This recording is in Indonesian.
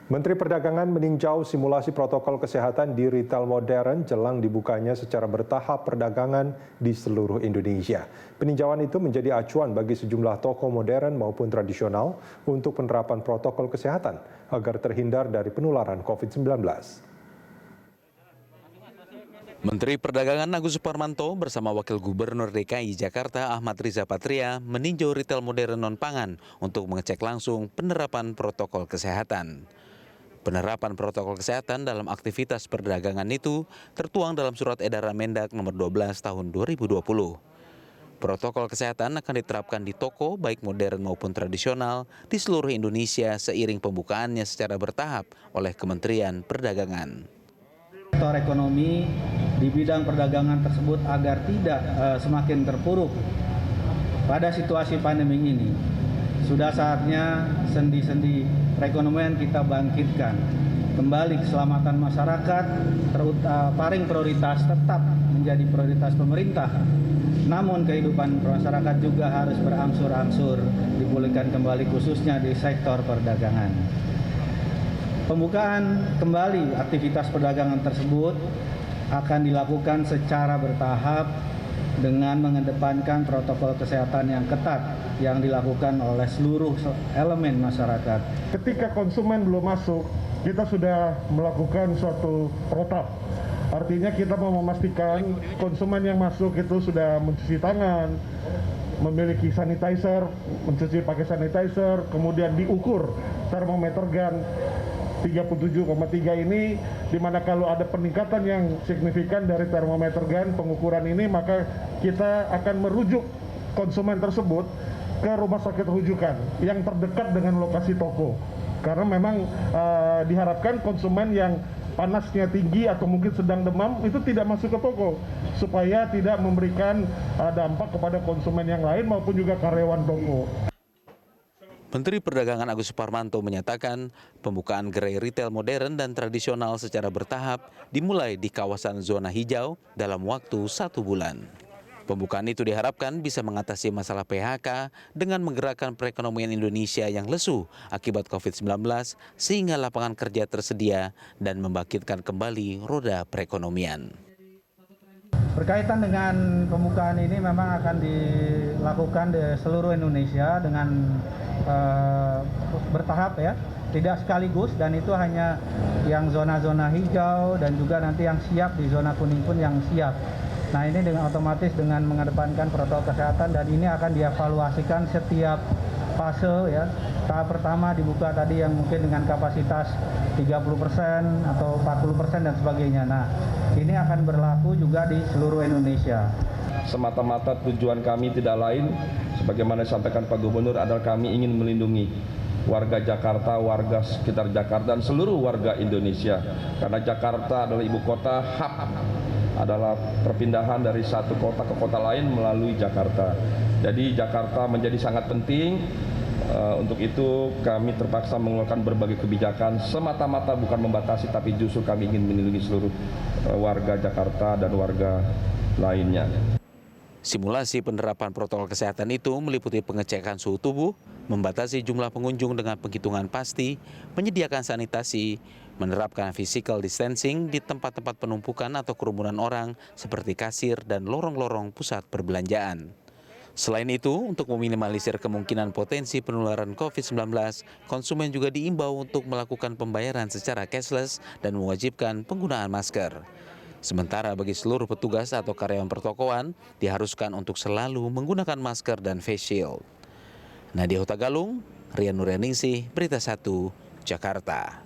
Menteri Perdagangan meninjau simulasi protokol kesehatan di retail modern jelang dibukanya secara bertahap perdagangan di seluruh Indonesia. Peninjauan itu menjadi acuan bagi sejumlah toko modern maupun tradisional untuk penerapan protokol kesehatan agar terhindar dari penularan COVID-19. Menteri Perdagangan Agus Suparmanto bersama Wakil Gubernur DKI Jakarta Ahmad Riza Patria meninjau retail modern non-pangan untuk mengecek langsung penerapan protokol kesehatan. Penerapan protokol kesehatan dalam aktivitas perdagangan itu tertuang dalam Surat Edaran Mendak Nomor 12 Tahun 2020. Protokol kesehatan akan diterapkan di toko baik modern maupun tradisional di seluruh Indonesia seiring pembukaannya secara bertahap oleh Kementerian Perdagangan. Sektor ekonomi di bidang perdagangan tersebut agar tidak semakin terpuruk pada situasi pandemi ini. Sudah saatnya sendi-sendi perekonomian kita bangkitkan. Kembali keselamatan masyarakat, paling prioritas tetap menjadi prioritas pemerintah. Namun kehidupan masyarakat juga harus berangsur-angsur dipulihkan kembali khususnya di sektor perdagangan. Pembukaan kembali aktivitas perdagangan tersebut akan dilakukan secara bertahap dengan mengedepankan protokol kesehatan yang ketat yang dilakukan oleh seluruh elemen masyarakat. Ketika konsumen belum masuk, kita sudah melakukan suatu protap. Artinya kita mau memastikan konsumen yang masuk itu sudah mencuci tangan, memiliki sanitizer, mencuci pakai sanitizer, kemudian diukur termometer gun 37,3 ini, di mana kalau ada peningkatan yang signifikan dari termometer gun pengukuran ini, maka kita akan merujuk konsumen tersebut ke rumah sakit rujukan yang terdekat dengan lokasi toko. Karena memang diharapkan konsumen yang panasnya tinggi atau mungkin sedang demam itu tidak masuk ke toko, supaya tidak memberikan dampak kepada konsumen yang lain maupun juga karyawan toko. Menteri Perdagangan Agus Suparmanto menyatakan pembukaan gerai retail modern dan tradisional secara bertahap dimulai di kawasan zona hijau dalam waktu 1 bulan. Pembukaan itu diharapkan bisa mengatasi masalah PHK dengan menggerakkan perekonomian Indonesia yang lesu akibat COVID-19 sehingga lapangan kerja tersedia dan membangkitkan kembali roda perekonomian. Berkaitan dengan pembukaan ini memang akan dilakukan di seluruh Indonesia dengan bertahap ya, tidak sekaligus, dan itu hanya yang zona-zona hijau dan juga nanti yang siap di zona kuning pun yang siap. Nah ini dengan otomatis dengan mengedepankan protokol kesehatan dan ini akan dievaluasikan setiap fase ya. Tahap pertama dibuka tadi yang mungkin dengan kapasitas 30% atau 40% dan sebagainya. Nah ini akan berlaku juga di seluruh Indonesia. Semata-mata tujuan kami tidak lain, sebagaimana disampaikan Pak Gubernur, adalah kami ingin melindungi warga Jakarta, warga sekitar Jakarta, dan seluruh warga Indonesia. Karena Jakarta adalah ibu kota, hub adalah perpindahan dari satu kota ke kota lain melalui Jakarta. Jadi Jakarta menjadi sangat penting. Untuk itu kami terpaksa mengeluarkan berbagai kebijakan, semata-mata bukan membatasi, tapi justru kami ingin melindungi seluruh warga Jakarta dan warga lainnya. Simulasi penerapan protokol kesehatan itu meliputi pengecekan suhu tubuh, membatasi jumlah pengunjung dengan penghitungan pasti, menyediakan sanitasi, menerapkan physical distancing di tempat-tempat penumpukan atau kerumunan orang seperti kasir dan lorong-lorong pusat perbelanjaan. Selain itu, untuk meminimalisir kemungkinan potensi penularan COVID-19, konsumen juga diimbau untuk melakukan pembayaran secara cashless dan mewajibkan penggunaan masker. Sementara bagi seluruh petugas atau karyawan pertokoan, diharuskan untuk selalu menggunakan masker dan face shield. Nadia Hutagalung, Rian Nuryaningsih, Berita 1, Jakarta.